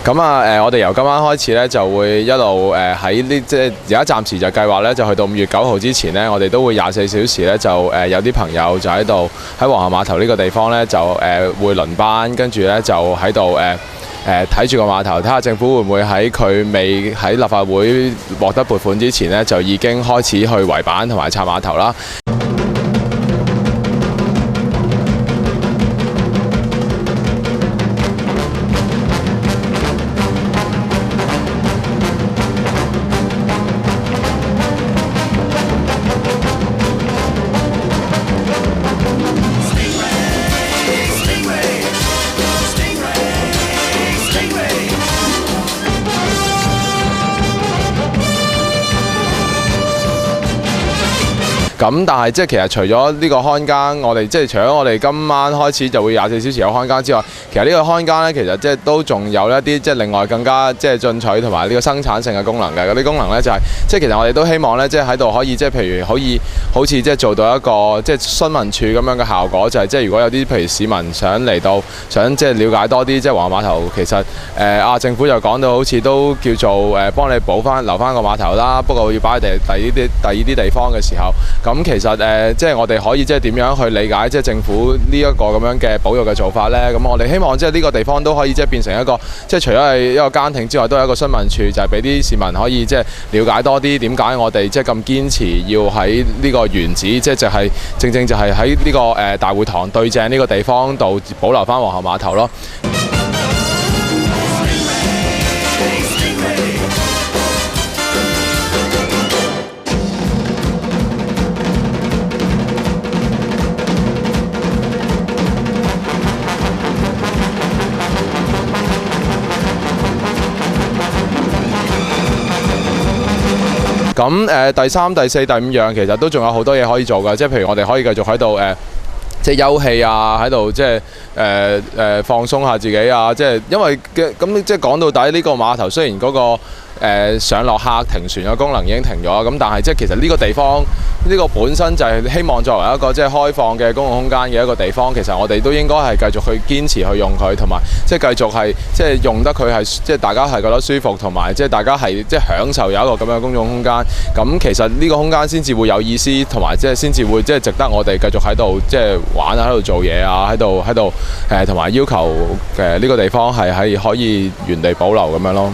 咁啊我哋由今晚開始咧，就會一路喺呢即係而家暫時就計劃咧，就去到5月9號之前咧，我哋都會24小時咧，就有啲朋友就喺度喺皇后碼頭呢個地方咧，就會輪班，跟住咧就喺度睇住個碼頭，睇下政府會唔會喺佢未喺立法會獲得撥款之前咧，就已經開始去圍板同埋拆碼頭啦。咁但係即係其實除咗呢個看更，我哋即係除咗我哋今晚開始就會24小時有看更之外，其實呢個看更咧，其實即係都仲有一啲即係另外更加即係進取同埋呢個生產性嘅功能嘅。嗰啲功能咧就係即係其實我哋都希望咧，即係喺度可以即係譬如好似即係做到一個即係詢問處咁樣嘅效果，就係即係如果有啲譬如市民想嚟到想即係了解多啲即係皇后碼頭，其實政府就講到好似都叫做幫你留翻個碼頭啦，不過要擺喺第二啲地方嘅時候。咁其實即係我哋可以即係點樣去理解即係政府呢一個咁樣嘅保育嘅做法呢？咁我哋希望即係呢個地方都可以即係變成一個即係除咗係一個更亭之外，都係一個詢問處，就係俾啲市民可以即係了解多啲點解我哋即係咁堅持要喺呢個原址，即係正正就係喺呢個大會堂對正呢個地方度保留翻皇后碼頭咯。咁第三、第四、第5樣其實都仲有好多嘢可以做㗎，即係譬如我哋可以繼續喺度即係休憩啊，喺度即係放鬆下自己啊，即係因為咁即係講到底呢個碼頭雖然嗰個上落客停船嘅功能已經停咗，咁但係即係其實呢個地方呢個本身就係希望作為一個即係開放嘅公共空間嘅一個地方，其實我哋都應該係繼續去堅持去用佢，同埋即係繼續係即係用得佢係即係大家係覺得舒服，同埋即係大家係即係享受有一個咁樣嘅公眾空間。咁其實呢個空間先至會有意思，同埋即係先至會即係值得我哋繼續喺度即係玩啊，喺度做嘢啊，喺度同埋要求呢個地方係可以原地保留咁樣咯。